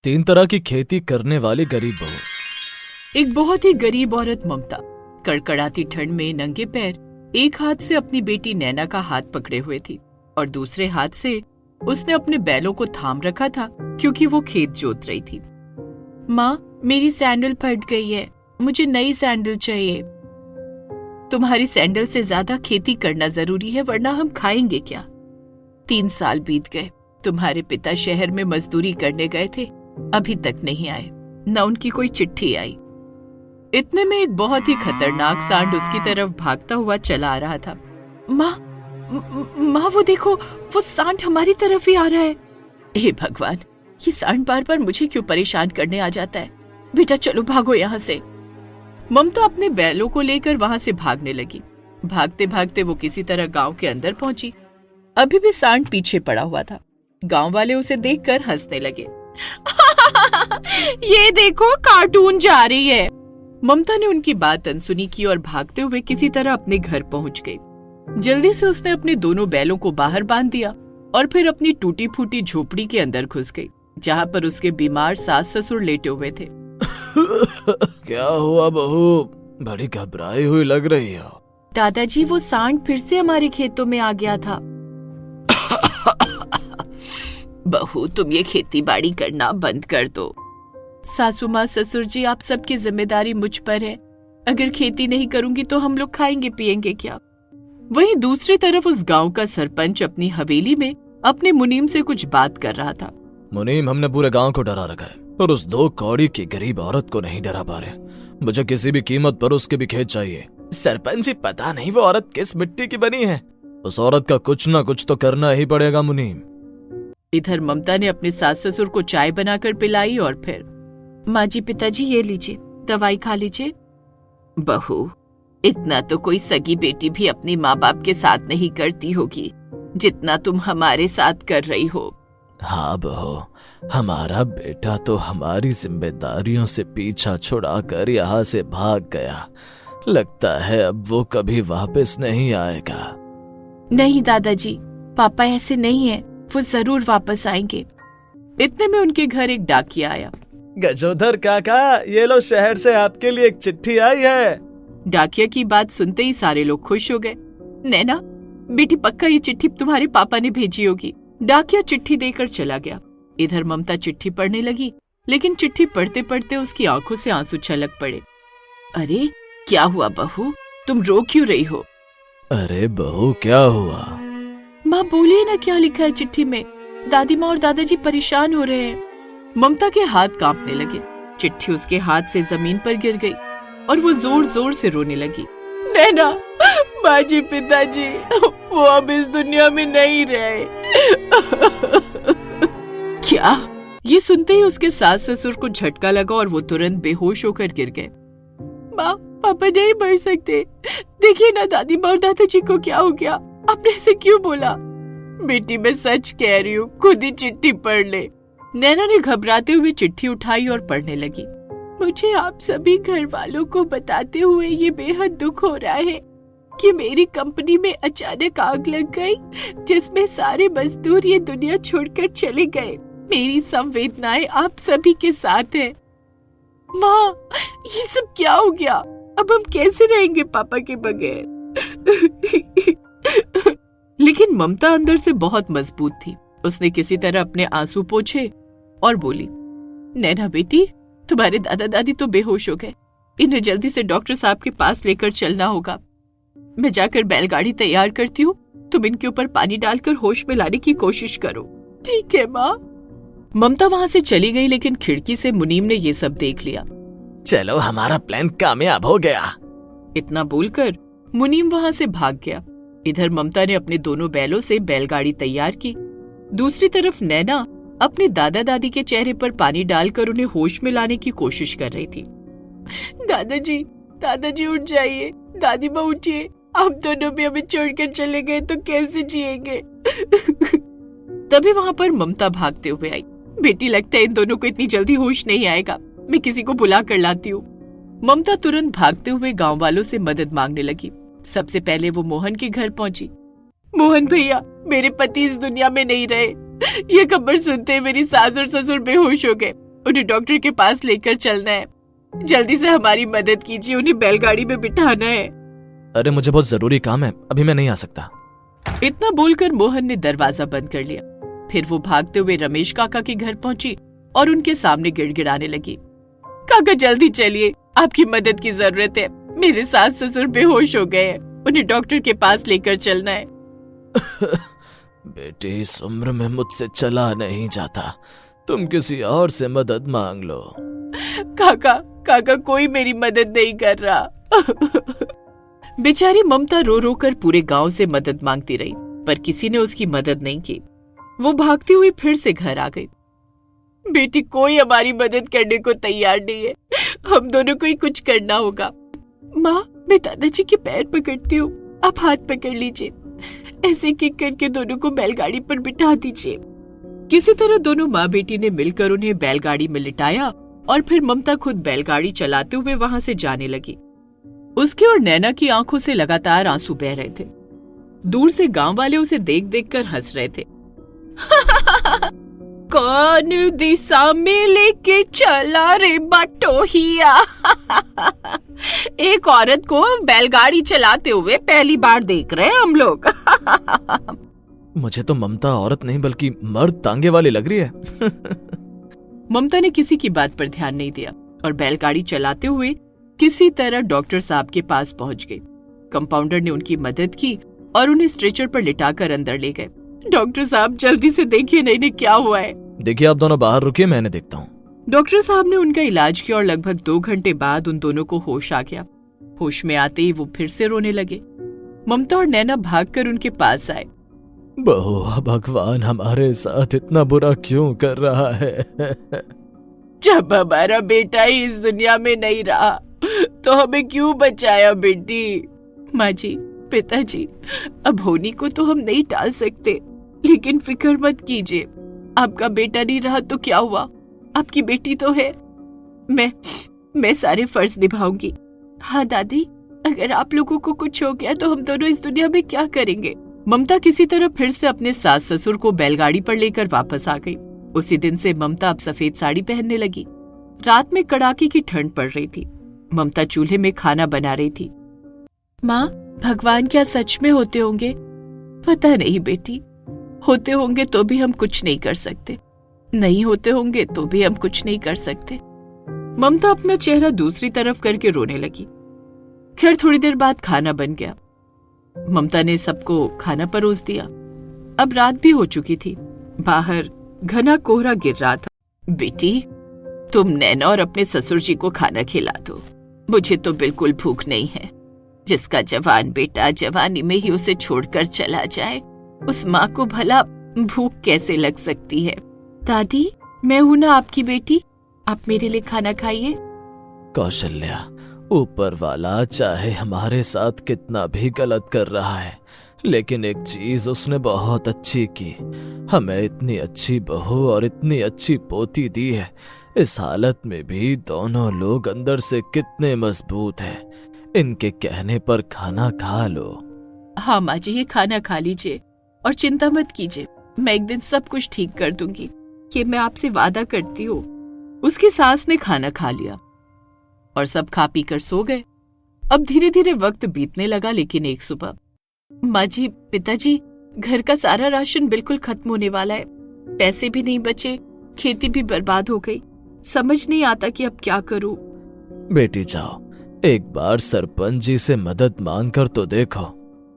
3 तरह की खेती करने वाली गरीब बहू। एक बहुत ही गरीब औरत ममता कड़कड़ाती ठंड में नंगे पैर एक हाथ से अपनी बेटी नैना का हाथ पकड़े हुए थी और दूसरे हाथ से उसने अपने बैलों को थाम रखा था क्योंकि वो खेत जोत रही थी। माँ, मेरी सैंडल फट गई है, मुझे नई सैंडल चाहिए। तुम्हारी सैंडल से ज्यादा खेती करना जरूरी है, वरना हम खाएंगे क्या? 3 साल बीत गए। तुम्हारे पिता शहर में मजदूरी करने गए थे, अभी तक नहीं आए, न उनकी कोई चिट्ठी आई। इतने में एक बहुत ही खतरनाक सांड उसकी तरफ भागता हुआ चला आ रहा था। माँ, वो देखो, वो सांड हमारी तरफ ही आ रहा है। हे भगवान, ये सांड बार बार मुझे क्यों परेशान करने आ जाता है? बेटा चलो भागो यहाँ से। ममता अपने बैलों को लेकर वहां से भागने लगी। भागते भागते वो किसी तरह गांव के अंदर पहुंची। अभी भी सांड पीछे पड़ा हुआ था। गांव वाले उसे देखकर हंसने लगे। ये देखो, कार्टून जा रही है। ममता ने उनकी बात अनसुनी की और भागते हुए किसी तरह अपने घर पहुंच गई। जल्दी से उसने अपने दोनों बैलों को बाहर बांध दिया और फिर अपनी टूटी फूटी झोपड़ी के अंदर घुस गई, जहां पर उसके बीमार सास ससुर लेटे हुए थे। क्या हुआ बहू? बड़ी घबराई हुई लग रही हो। दादाजी, वो सांड फिर से हमारे खेतों में आ गया था। बहू, तुम ये खेती बाड़ी करना बंद कर दो। सासू माँ, ससुर जी, आप सबकी जिम्मेदारी मुझ पर है। अगर खेती नहीं करूंगी तो हम लोग खाएंगे पिएंगे क्या? वहीं दूसरी तरफ उस गांव का सरपंच अपनी हवेली में अपने मुनीम से कुछ बात कर रहा था। मुनीम, हमने पूरे गांव को डरा रखा है और उस 2 कौड़ी की गरीब औरत को नहीं डरा पा रहे। मुझे किसी भी कीमत पर उसके भी खेत चाहिए। सरपंच जी, पता नहीं वो औरत किस मिट्टी की बनी है। उस औरत का कुछ ना कुछ तो करना ही पड़ेगा मुनीम। इधर ममता ने अपने सास ससुर को चाय बनाकर पिलाई और फिर, माँ जी, पिताजी, ये लीजिए, दवाई खा लीजिए। बहू, इतना तो कोई सगी बेटी भी अपनी माँ बाप के साथ नहीं करती होगी जितना तुम हमारे साथ कर रही हो। हाँ बहू, हमारा बेटा तो हमारी जिम्मेदारियों से पीछा छुड़ाकर यहाँ से भाग गया। लगता है अब वो कभी वापस नहीं आएगा। नहीं दादाजी, पापा ऐसे नहीं है, वो जरूर वापस आएंगे। इतने में उनके घर एक डाकिया आया। गजोधर काका, ये लो, शहर से आपके लिए एक चिट्ठी आई है। डाकिया की बात सुनते ही सारे लोग खुश हो गए। नैना बेटी, पक्का ये चिट्ठी तुम्हारे पापा ने भेजी होगी। डाकिया चिट्ठी देकर चला गया। इधर ममता चिट्ठी पढ़ने लगी, लेकिन चिट्ठी पढ़ते पढ़ते उसकी आंखों से आंसू छलक पड़े। अरे क्या हुआ बहू, तुम रो क्यों रही हो? अरे बहू, क्या हुआ? माँ बोलिए ना, क्या लिखा है चिट्ठी में? दादी माँ और दादाजी परेशान हो रहे हैं। ममता के हाथ कांपने लगे। चिट्ठी उसके हाथ से जमीन पर गिर गई और वो जोर जोर से रोने लगी। नैना, माँ जी, पिताजी, वो अब इस दुनिया में नहीं रहे। क्या? ये सुनते ही उसके सास ससुर को झटका लगा और वो तुरंत बेहोश होकर गिर गए। माँ, पापा नहीं मर सकते। देखिए ना दादी माँ और दादाजी को क्या हो गया। आपने ऐसे क्यों बोला? बेटी, मैं सच कह रही हूँ, खुद ही चिट्ठी पढ़ ले। नैना ने घबराते हुए चिट्ठी उठाई और पढ़ने लगी। मुझे आप सभी घर वालों को बताते हुए ये बेहद दुख हो रहा है कि मेरी कंपनी में अचानक आग लग गई, जिसमें सारे मजदूर ये दुनिया छोड़कर चले गए। मेरी संवेदनाएं आप सभी के साथ हैं। माँ, ये सब क्या हो गया? अब हम कैसे रहेंगे पापा के बगैर? लेकिन ममता अंदर से बहुत मजबूत थी। उसने किसी तरह अपने आंसू पोंछे और बोली, नैना बेटी, तुम्हारे दादा दादी तो बेहोश हो गए। इन्हें जल्दी से डॉक्टर साहब के पास लेकर चलना होगा। मैं जाकर बैलगाड़ी तैयार करती हूँ, तुम इनके ऊपर पानी डालकर होश में लाने की कोशिश करो। ठीक है माँ। ममता वहां से चली गई, लेकिन खिड़की से मुनीम ने ये सब देख लिया। चलो, हमारा प्लान कामयाब हो गया। इतना बोलकर मुनीम वहां से भाग गया। इधर ममता ने अपने दोनों बैलों से बैलगाड़ी तैयार की। दूसरी तरफ नैना अपने दादा दादी के चेहरे पर पानी डालकर उन्हें होश में लाने की कोशिश कर रही थी। दादाजी, दादाजी उठ जाइए। दादी माँ उठिए, आप दोनों भी हमें छोड़कर चले गए तो कैसे जिएंगे? तभी वहां पर ममता भागते हुए आई। बेटी, लगता है इन दोनों को इतनी जल्दी होश नहीं आएगा, मैं किसी को बुला कर लाती हूँ। ममता तुरंत भागते हुए गांव वालों से मदद मांगने लगी। सबसे पहले वो मोहन के घर पहुंची। मोहन भैया, मेरे पति इस दुनिया में नहीं रहे। ये खबर सुनते मेरी सास और ससुर बेहोश हो गए। उन्हें डॉक्टर के पास लेकर चलना है। जल्दी से हमारी मदद कीजिए, उन्हें बैलगाड़ी में बिठाना है। अरे मुझे बहुत जरूरी काम है, अभी मैं नहीं आ सकता। इतना बोलकर मोहन ने दरवाजा बंद कर लिया। फिर वो भागते हुए रमेश काका के घर पहुंची और उनके सामने गिड़गिड़ाने लगी। काका जल्दी चलिए, आपकी मदद की जरूरत है। मेरे सास ससुर बेहोश हो गए हैं, उन्हें डॉक्टर के पास लेकर चलना है। बेटी, इस उम्र में मुझसे चला नहीं जाता, तुम किसी और से मदद मांग लो। काका कोई मेरी मदद नहीं कर रहा। बेचारी ममता रो रो कर पूरे गांव से मदद मांगती रही, पर किसी ने उसकी मदद नहीं की। वो भागती हुई फिर से घर आ गई। बेटी, कोई हमारी मदद करने को तैयार नहीं है, हम दोनों को ही कुछ करना होगा। माँ, मैं दादाजी के पैर पकड़ती हूँ, आप हाथ पकड़ लीजिए। ऐसे किक करके दोनों को बैलगाड़ी पर बिठा दीजिए। किसी तरह दोनों माँ बेटी ने मिलकर उन्हें बैलगाड़ी में लिटाया और फिर ममता खुद बैलगाड़ी चलाते हुए वहां से जाने लगी। उसकी और नैना की आंखों से लगातार आंसू बह रहे थे। दूर से गांव वाले उसे देख देख कर हंस रहे थे। कौन दिशा में लेके चला रे बटोहिया। एक औरत को बैलगाड़ी चलाते हुए पहली बार देख रहे हैं हम लोग। मुझे तो ममता औरत नहीं बल्कि मर्द तांगे वाली लग रही है। ममता ने किसी की बात पर ध्यान नहीं दिया और बैलगाड़ी चलाते हुए किसी तरह डॉक्टर साहब के पास पहुंच गई। कंपाउंडर ने उनकी मदद की और उन्हें स्ट्रेचर पर लिटाकर अंदर ले गए। डॉक्टर साहब जल्दी से देखिए ना, इन्हें क्या हुआ है। देखिए, आप दोनों बाहर रुकिए, मैंने देखता हूँ। डॉक्टर साहब ने उनका इलाज किया और लगभग 2 घंटे बाद उन दोनों को होश आ गया। होश में आते ही वो फिर से रोने लगे। ममता और नैना भागकर उनके पास आए। बहू, भगवान हमारे साथ इतना बुरा क्यों कर रहा है? जब हमारा बेटा ही इस दुनिया में नहीं रहा तो हमें क्यों बचाया बेटी? माँ जी, पिताजी, अब होनी को तो हम नहीं टाल सकते, लेकिन फिक्र मत कीजिए। आपका बेटा नहीं रहा तो क्या हुआ, आपकी बेटी तो है। मैं सारे फर्ज निभाऊंगी। हाँ दादी, अगर आप लोगों को कुछ हो गया तो हम दोनों इस दुनिया में क्या करेंगे? ममता किसी तरह फिर से अपने सास ससुर को बैलगाड़ी पर लेकर वापस आ गई। उसी दिन से ममता अब सफेद साड़ी पहनने लगी। रात में कड़ाके की ठंड पड़ रही थी। ममता चूल्हे में खाना बना रही थी। माँ, भगवान क्या सच में होते होंगे? पता नहीं बेटी, होते होंगे तो भी हम कुछ नहीं कर सकते, नहीं होते होंगे तो भी हम कुछ नहीं कर सकते। ममता अपना चेहरा दूसरी तरफ करके रोने लगी। खैर थोड़ी देर बाद खाना बन गया। ममता ने सबको खाना परोस दिया। अब रात भी हो चुकी थी। बाहर घना कोहरा गिर रहा था। बेटी, तुम नैना और अपने ससुर जी को खाना खिला दो, मुझे तो बिल्कुल भूख नहीं है। जिसका जवान बेटा जवानी में ही उसे छोड़कर चला जाए, उस माँ को भला भूख कैसे लग सकती है? दादी, मैं हूं ना आपकी बेटी, आप मेरे लिए खाना खाइए। कौशल्या, ऊपर वाला चाहे हमारे साथ कितना भी गलत कर रहा है, लेकिन एक चीज उसने बहुत अच्छी की, हमें इतनी अच्छी बहू और इतनी अच्छी पोती दी है। इस हालत में भी दोनों लोग अंदर से कितने मजबूत हैं। इनके कहने पर खाना खा लो। हाँ माँ जी, ये खाना खा लीजिए और चिंता मत कीजिए, मैं एक दिन सब कुछ ठीक कर दूंगी, ये मैं आपसे वादा करती हूँ। उसकी सास ने खाना खा लिया और सब खा पी कर सो गए। अब धीरे धीरे वक्त बीतने लगा, लेकिन एक सुबह माँ जी, पिताजी, घर का सारा राशन बिल्कुल खत्म होने वाला है। पैसे भी नहीं बचे, खेती भी बर्बाद हो गई। समझ नहीं आता कि अब क्या करूं। बेटी जाओ, एक बार सरपंच जी से मदद मांग कर तो देखो।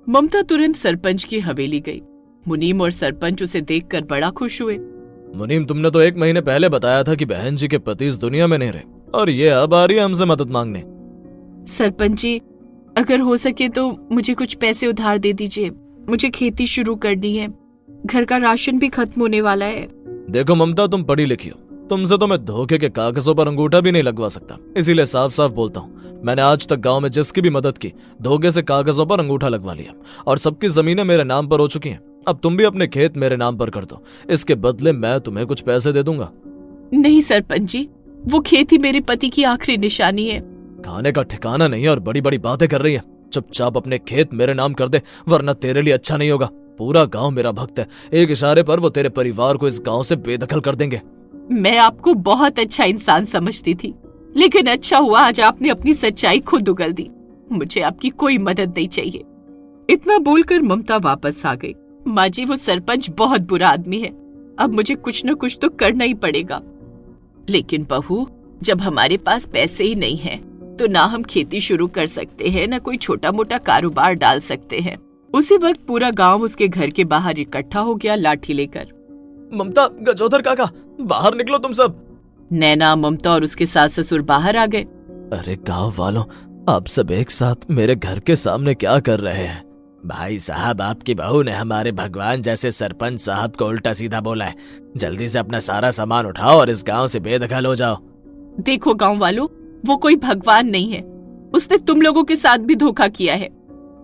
ममता तुरंत सरपंच की हवेली गई। मुनीम और सरपंच उसे देखकर बड़ा खुश हुए। मुनीम, तुमने तो 1 महीने पहले बताया था कि बहन जी के पति इस दुनिया में नहीं रहे, और ये अब आ रही है हमसे मदद मांगने। सरपंच जी, अगर हो सके तो मुझे कुछ पैसे उधार दे दीजिए, मुझे खेती शुरू करनी है, घर का राशन भी खत्म होने वाला है। देखो ममता, तुम पढ़ी लिखी हो, तुमसे तो मैं धोखे के कागजों पर अंगूठा भी नहीं लगवा सकता, इसीलिए साफ साफ बोलता हूँ, मैंने आज तक गांव में जिसकी भी मदद की, धोखे से कागजों पर अंगूठा लगवा लिया, और सबकी जमीनें मेरे नाम पर हो चुकी हैं। अब तुम भी अपने खेत मेरे नाम पर कर दो, इसके बदले मैं तुम्हें कुछ पैसे दे दूंगा। नहीं सरपंच जी, वो खेती मेरे पति की आखिरी निशानी है। खाने का ठिकाना नहीं है और बड़ी बड़ी बातें कर रही है। चुपचाप अपने खेत मेरे नाम कर दे, वरना तेरे लिए अच्छा नहीं होगा। पूरा गांव मेरा भक्त है, एक इशारे पर वो तेरे परिवार को इस गांव से बेदखल कर देंगे। मैं आपको बहुत अच्छा इंसान समझती थी, लेकिन अच्छा हुआ आज आपने अपनी सच्चाई खुद उगल दी। मुझे आपकी कोई मदद नहीं चाहिए। इतना बोलकर ममता वापस आ गई। माँ जी, वो सरपंच बहुत बुरा आदमी है, अब मुझे कुछ न कुछ तो करना ही पड़ेगा। लेकिन बहू, जब हमारे पास पैसे ही नहीं हैं, तो ना हम खेती शुरू कर सकते हैं, ना कोई छोटा मोटा कारोबार डाल सकते हैं। उसी वक्त पूरा गांव उसके घर के बाहर इकट्ठा हो गया लाठी लेकर। ममता, गजोधर काका, बाहर निकलो तुम सब। नैना, ममता और उसके सास ससुर बाहर आ गए। अरे गांव वालों, आप सब एक साथ मेरे घर के सामने क्या कर रहे हैं? भाई साहब, आपकी बहू ने हमारे भगवान जैसे सरपंच साहब को उल्टा सीधा बोला है। जल्दी से अपना सारा सामान उठाओ और इस गांव से बेदखल हो जाओ। देखो गांव वालों, वो कोई भगवान नहीं है, उसने तुम लोगों के साथ भी धोखा किया है।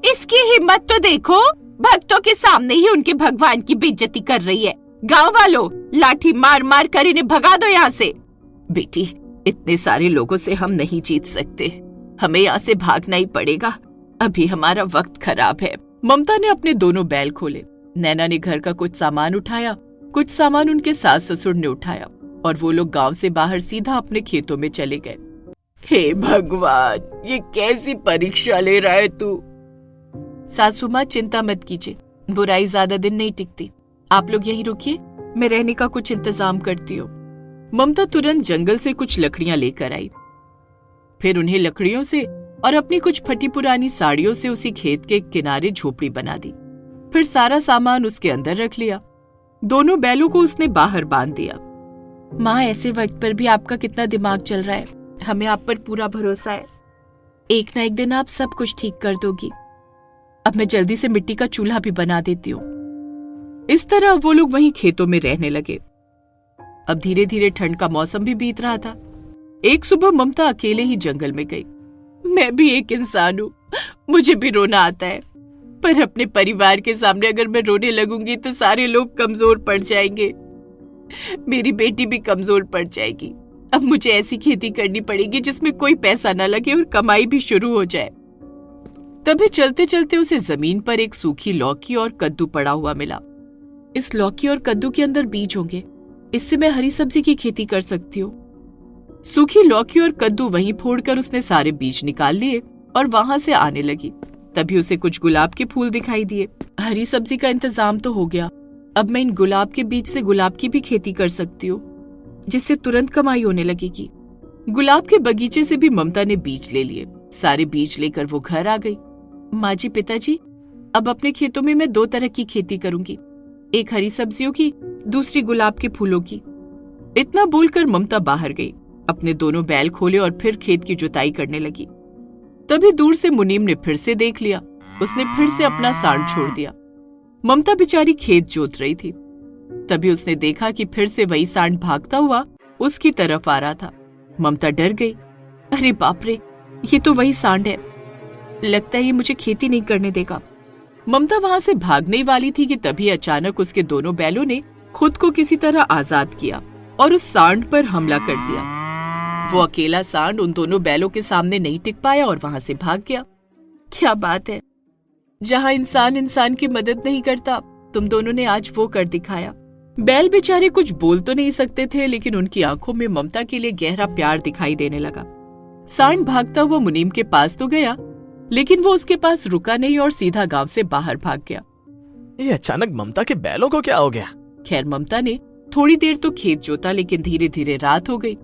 इसकी हिम्मत तो देखो, भक्तों के सामने ही उनके भगवान की बेइज्जती कर रही है। गांव वालों, लाठी मार मार कर इन्हें भगा दो यहाँ से। बेटी, इतने सारे लोगों से हम नहीं जीत सकते, हमें यहाँ से भागना ही पड़ेगा। अभी हमारा वक्त खराब है। ममता ने अपने दोनों बैल खोले। नैना ने घर का कुछ सामान उठाया, कुछ सामान उनके सास ससुर ने उठाया और वो लोग गांव से बाहर सीधा अपने खेतों में चले गए। हे भगवान, ये कैसी परीक्षा ले रहा है तू? सासू माँ, चिंता मत कीजिए, बुराई ज्यादा दिन नहीं टिकती। आप लोग यहीं रुकिए, मैं रहने का कुछ इंतजाम करती हूँ। ममता तुरंत जंगल से कुछ लकड़ियां लेकर आई। फिर उन्हें लकड़ियों से और अपनी कुछ फटी पुरानी साड़ियों से उसी खेत के किनारे झोपड़ी बना दी। फिर सारा सामान उसके अंदर रख लिया। दोनों बैलों को उसने बाहर बांध दिया। माँ, ऐसे वक्त पर भी आपका कितना दिमाग चल रहा है, हमें आप पर पूरा भरोसा है। एक ना एक दिन आप सब कुछ ठीक कर दोगी। अब मैं जल्दी से मिट्टी का चूल्हा भी बना देती हूँ। इस तरह वो लोग वहीं खेतों में रहने लगे। अब धीरे धीरे ठंड का मौसम भी बीत रहा था। एक सुबह ममता अकेले ही जंगल में गई। मैं भी एक इंसान हूँ, मुझे भी रोना आता है, पर अपने परिवार के सामने अगर मैं रोने लगूंगी तो सारे लोग कमजोर पड़ जाएंगे। मेरी बेटी भी कमजोर पड़ जाएगी। अब मुझे ऐसी खेती करनी पड़ेगी जिसमें कोई पैसा न लगे और कमाई भी शुरू हो जाए। तभी चलते चलते उसे जमीन पर एक सूखी लौकी और कद्दू पड़ा हुआ मिला। इस लौकी और कद्दू के अंदर बीज होंगे, इससे मैं हरी सब्जी की खेती कर सकती हूँ। सूखी लौकी और कद्दू वहीं फोड़कर उसने सारे बीज निकाल लिए और वहां से आने लगी। तभी उसे कुछ गुलाब के फूल दिखाई दिए। हरी सब्जी का इंतजाम तो हो गया, अब मैं इन गुलाब के बीज से गुलाब की भी खेती कर सकती हूँ, जिससे तुरंत कमाई होने लगेगी। गुलाब के बगीचे से भी ममता ने बीज ले लिए। सारे बीज लेकर वो घर आ गई। माँ जी, पिताजी, अब अपने खेतों में मैं 2 तरह की खेती करूंगी, एक हरी सब्जियों की, दूसरी गुलाब के फूलों की। इतना बोलकर ममता बाहर गई, अपने दोनों बैल खोले और फिर खेत की जुताई करने लगी। तभी दूर से मुनीम ने फिर से देख लिया। उसने फिर से अपना सांड छोड़ दिया। ममता बेचारी खेत जोत रही थी। तभी उसने देखा कि फिर से वही सांड भागता हुआ उसकी तरफ आ रहा था। ममता डर गई। अरे बाप रे, ये तो वही सांड है, लगता है ये मुझे खेती नहीं करने देगा। ममता वहां से भागने वाली थी कि तभी अचानक उसके दोनों बैलों ने खुद को किसी तरह आजाद किया और उस सांड पर हमला कर दिया। वो अकेला सांड उन दोनों बैलों के सामने नहीं टिक पाया और वहां से भाग गया। क्या बात है, जहां इंसान इंसान की मदद नहीं करता, तुम दोनों ने आज वो कर दिखाया। बैल बेचारे कुछ बोल तो नहीं सकते थे, लेकिन उनकी आंखों में ममता के लिए गहरा प्यार दिखाई देने लगा। सांड भागता हुआ मुनीम के पास तो गया, लेकिन वो उसके पास रुका नहीं और सीधा गांव से बाहर भाग गया। ये अचानक ममता के बैलों को क्या हो गया? खैर, ममता ने थोड़ी देर तो खेत जोता, लेकिन धीरे धीरे रात हो गई,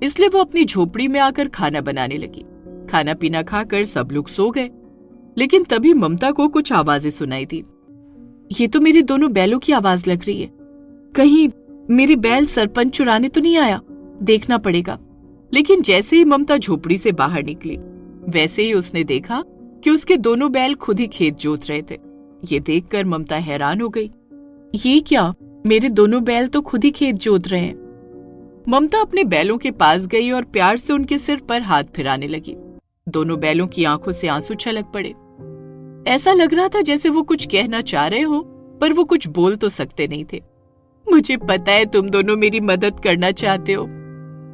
इसलिए वो अपनी झोपड़ी में आकर खाना बनाने लगी। खाना पीना खाकर सब लोग सो गए, लेकिन तभी ममता को कुछ आवाजें सुनाई दी। ये तो मेरे दोनों बैलों की आवाज लग रही है, कहीं मेरे बैल सरपंच चुराने तो नहीं आया, देखना पड़ेगा। लेकिन जैसे ही ममता झोपड़ी से बाहर निकली, वैसे ही उसने देखा कि उसके दोनों बैल खुद ही खेत जोत रहे थे। ये देखकर ममता हैरान हो गई। ये क्या, मेरे दोनों बैल तो खुद ही खेत जोत रहे हैं। ममता अपने बैलों के पास गई और प्यार से उनके सिर पर हाथ फिराने लगी। दोनों बैलों की आंखों से आंसू छलक पड़े। ऐसा लग रहा था जैसे वो कुछ कहना चाह रहे हो, पर वो कुछ बोल तो सकते नहीं थे। मुझे पता है तुम दोनों मेरी मदद करना चाहते हो,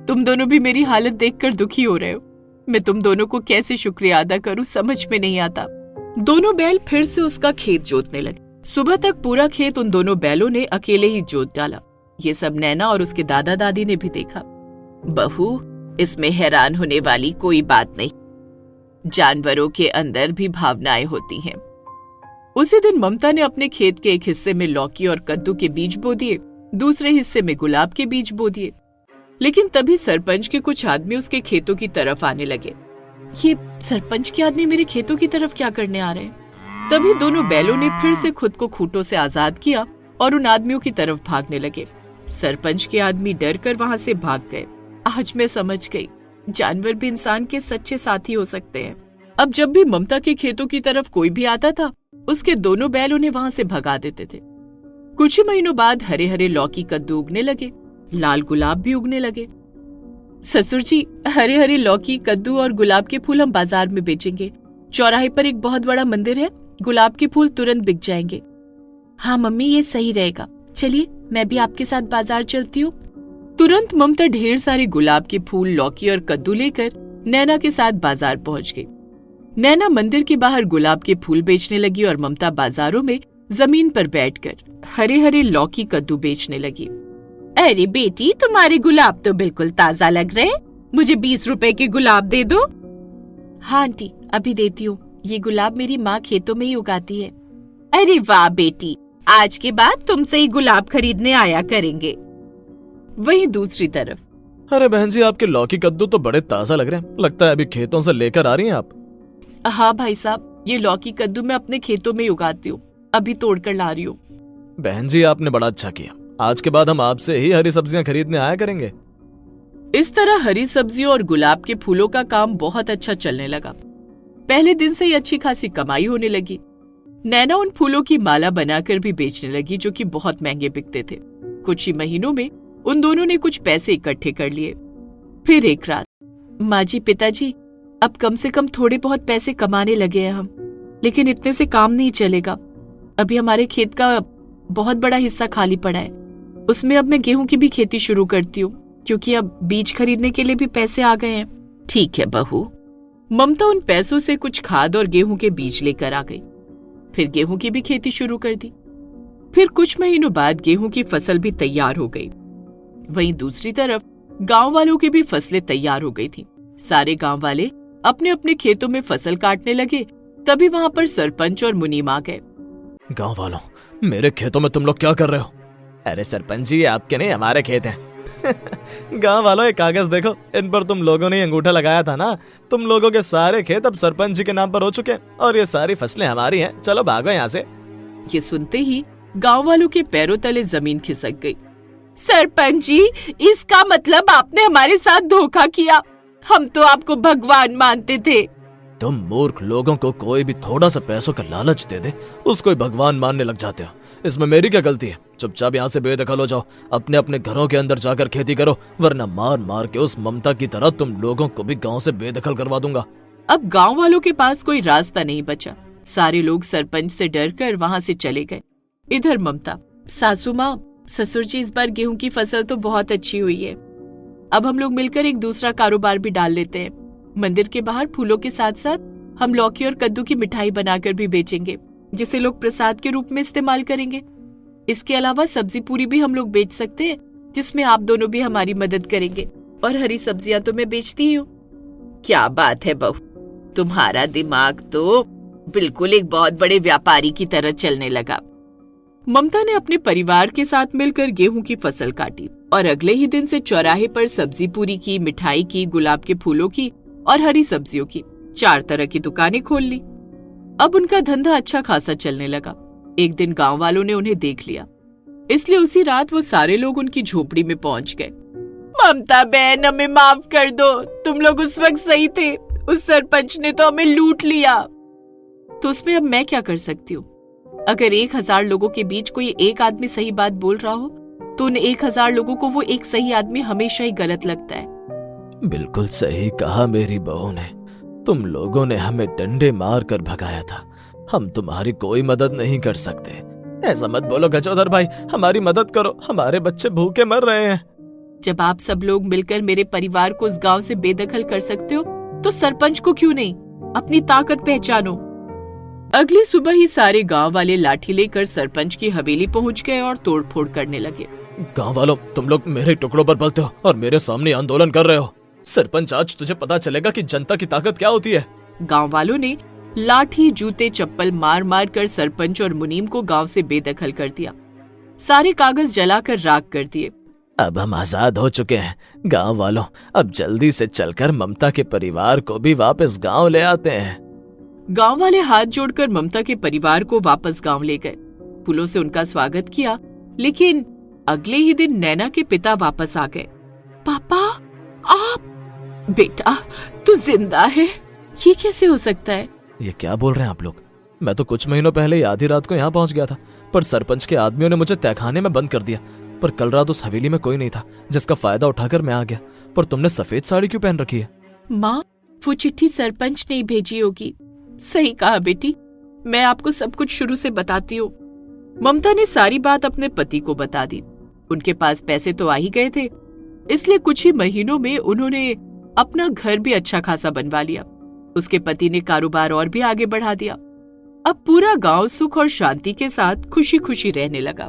तुम दोनों भी मेरी हालत देखकर दुखी हो रहे हो। मैं तुम दोनों को कैसे शुक्रिया अदा करूं, समझ में नहीं आता। दोनों बैल फिर से उसका खेत जोतने लगे। सुबह तक पूरा खेत उन दोनों बैलों ने अकेले ही जोत डाला। ये सब नैना और उसके दादा दादी ने भी देखा। बहू, इसमें हैरान होने वाली कोई बात नहीं, जानवरों के अंदर भी भावनाएं होती हैं। उसी दिन ममता ने अपने खेत के एक हिस्से में लौकी और कद्दू के बीज बो दिए, दूसरे हिस्से में गुलाब के बीज बो दिए। लेकिन तभी सरपंच के कुछ आदमी उसके खेतों की तरफ आने लगे। ये सरपंच के आदमी मेरे खेतों की तरफ क्या करने आ रहे हैं? तभी दोनों बैलों ने फिर से खुद को खूंटों से आजाद किया और उन आदमियों की तरफ भागने लगे। सरपंच के आदमी डर कर वहां से भाग गए। आज मैं समझ गई, जानवर भी इंसान के सच्चे साथी हो सकते हैं। अब जब भी ममता के खेतों की तरफ कोई भी आता था, उसके दोनों बैल उन्हें वहां से भगा देते थे। कुछ ही महीनों बाद हरे हरे लौकी कद्दू उगने लगे, लाल गुलाब भी उगने लगे। ससुर जी, हरे हरे लौकी कद्दू और गुलाब के फूल हम बाजार में बेचेंगे। चौराहे पर एक बहुत बड़ा मंदिर है, गुलाब के फूल तुरंत बिक जाएंगे। हाँ मम्मी, ये सही रहेगा, चलिए मैं भी आपके साथ बाजार चलती हूँ। तुरंत ममता ढेर सारे गुलाब के फूल, लौकी और कद्दू लेकर नैना के साथ बाजार पहुंच गई। नैना मंदिर के बाहर गुलाब के फूल बेचने लगी और ममता बाजारों में जमीन पर बैठकर हरे हरे लौकी कद्दू बेचने लगी। अरे बेटी, तुम्हारे गुलाब तो बिल्कुल ताजा लग रहे हैं, मुझे 20 रुपए के गुलाब दे दो। हाँ आंटी, अभी देती हूँ, ये गुलाब मेरी माँ खेतों में ही उगाती है। अरे वाह बेटी, आज के बाद तुमसे ही गुलाब खरीदने आया करेंगे। वहीं दूसरी तरफ, अरे बहन जी, आपके लौकी कद्दू तो बड़े ताजा लग रहे हैं, लगता है अभी खेतों से लेकर आ रही हैं आप। हाँ भाई साहब, ये लौकी कद्दू मैं अपने खेतों में उगाती हूँ, अभी तोड़कर ला रही हूँ। बहन जी, आपने बड़ा अच्छा किया, आज के बाद हम आपसे ही हरी सब्जियां खरीदने आया करेंगे। इस तरह हरी सब्जियों और गुलाब के फूलों का काम बहुत अच्छा चलने लगा। पहले दिन से ही अच्छी खासी कमाई होने लगी। नैना उन फूलों की माला बनाकर भी बेचने लगी, जो कि बहुत महंगे बिकते थे। कुछ ही महीनों में उन दोनों ने कुछ पैसे इकट्ठे कर लिए। फिर एक रात, माँ जी, पिताजी, अब कम से कम थोड़े बहुत पैसे कमाने लगे हैं हम, लेकिन इतने से काम नहीं चलेगा। अभी हमारे खेत का बहुत बड़ा हिस्सा खाली पड़ा है, उसमें अब मैं गेहूं की भी खेती शुरू करती हूँ, क्योंकि अब बीज खरीदने के लिए भी पैसे आ गए हैं। ठीक है बहू। ममता उन पैसों से कुछ खाद और गेहूं के बीज लेकर आ गई। फिर गेहूं की भी खेती शुरू कर दी। फिर कुछ महीनों बाद गेहूं की फसल भी तैयार हो गई। वहीं दूसरी तरफ गांव वालों की भी फसलें तैयार हो गई थी। सारे गांव वाले अपने अपने खेतों में फसल काटने लगे। तभी वहां पर सरपंच और मुनीम आ गए। गांव वालों, मेरे खेतों में तुम लोग क्या कर रहे हो? अरे सरपंच जी, आपके नहीं, हमारे खेत हैं। गांव वालों, एक कागज देखो, इन पर तुम लोगों ने अंगूठा लगाया था ना। तुम लोगों के सारे खेत अब सरपंच जी के नाम पर हो चुके हैं और ये सारी फसलें हमारी हैं। चलो भागो यहाँ से। ये सुनते ही गांव वालों के पैरों तले जमीन खिसक गई। सरपंच जी, इसका मतलब आपने हमारे साथ धोखा किया। हम तो आपको भगवान मानते थे। तुम मूर्ख लोगों को कोई भी थोड़ा सा पैसों का लालच दे दे, उसको ही भगवान मानने लग जाते हो। इसमें मेरी क्या गलती है? चुपचाप यहाँ से बेदखल हो जाओ, अपने अपने घरों के अंदर जाकर खेती करो, वरना मार मार के उस ममता की तरह तुम लोगों को भी गांव से बेदखल करवा दूंगा। अब गांव वालों के पास कोई रास्ता नहीं बचा। सारे लोग सरपंच से डरकर वहां से चले गए। इधर ममता, सासू माँ, ससुर जी, इस बार गेहूं की फसल तो बहुत अच्छी हुई है। अब हम लोग मिलकर एक दूसरा कारोबार भी डाल लेते हैं। मंदिर के बाहर फूलों के साथ साथ हम लौकी और कद्दू की मिठाई बनाकर भी बेचेंगे, जिसे लोग प्रसाद के रूप में इस्तेमाल करेंगे। इसके अलावा सब्जी पूरी भी हम लोग बेच सकते हैं, जिसमें आप दोनों भी हमारी मदद करेंगे। और हरी सब्जियां तो मैं बेचती ही हूँ। क्या बात है बहू, तुम्हारा दिमाग तो बिल्कुल एक बहुत बड़े व्यापारी की तरह चलने लगा। ममता ने अपने परिवार के साथ मिलकर गेहूं की फसल काटी और अगले ही दिन से चौराहे पर सब्जी पूरी की, मिठाई की, गुलाब के फूलों की और हरी सब्जियों की 4 तरह की दुकानें खोल ली। अब उनका धंधा अच्छा खासा चलने लगा। एक दिन गांव वालों ने उन्हें देख लिया, इसलिए उसी रात वो सारे लोग उनकी झोपड़ी में पहुंच गए। ममता बहन, हमें माफ कर दो, तुम लोग उस वक्त सही थे, उस सरपंच ने तो हमें लूट लिया। तो उसमें अब मैं क्या कर सकती हूँ? अगर 1000 लोगों के बीच कोई एक आदमी सही बात बोल रहा हो, तो उन 1000 लोगों को वो एक सही आदमी हमेशा ही गलत लगता है। बिल्कुल सही कहा मेरी बहू ने। तुम लोगों ने हमें डंडे मार कर भगाया था, हम तुम्हारी कोई मदद नहीं कर सकते। ऐसा मत बोलो गजोदर भाई, हमारी मदद करो, हमारे बच्चे भूखे मर रहे हैं। जब आप सब लोग मिलकर मेरे परिवार को उस गांव से बेदखल कर सकते हो, तो सरपंच को क्यों नहीं? अपनी ताकत पहचानो। अगली सुबह ही सारे गांव वाले लाठी लेकर सरपंच की हवेली पहुंच गए और तोड़फोड़ करने लगे। गांव वालों, तुम लोग मेरे टुकड़ों पर पलते हो और मेरे सामने आंदोलन कर रहे हो। सरपंच, आज तुझे पता चलेगा कि जनता की ताकत क्या होती है। गांव वालों ने लाठी, जूते, चप्पल मार मार कर सरपंच और मुनीम को गांव से बेदखल कर दिया। सारे कागज जलाकर राख कर दिए। अब हम आजाद हो चुके हैं। गांव वालों, अब जल्दी से चलकर ममता के परिवार को भी वापस गांव ले आते हैं। गांव वाले हाथ जोड़कर ममता के परिवार को वापस गांव ले गए। फूलों से उनका स्वागत किया, लेकिन अगले ही दिन नैना के पिता वापस आ गए। पापा, आप? बेटा, तू जिंदा है? ये कैसे हो सकता है? ये क्या बोल रहे हैं आप लोग? मैं तो कुछ महीनों पहले ही आधी रात को यहाँ पहुंच गया था, पर सरपंच के आदमियों ने मुझे तहखाने में बंद कर दिया। पर कल रात उस हवेली में कोई नहीं था, जिसका फायदा उठाकर मैं आ गया। पर तुमने सफेद साड़ी क्यों पहन रखी है? माँ, वो चिट्ठी सरपंच ने भेजी होगी। सही कहा बेटी, मैं आपको सब कुछ शुरू से बताती हूँ। ममता ने सारी बात अपने पति को बता दी। उनके पास पैसे तो आ ही गए थे, इसलिए कुछ ही महीनों में उन्होंने अपना घर भी अच्छा खासा बनवा लिया। उसके पति ने कारोबार और भी आगे बढ़ा दिया। अब पूरा गांव सुख और शांति के साथ खुशी खुशी रहने लगा।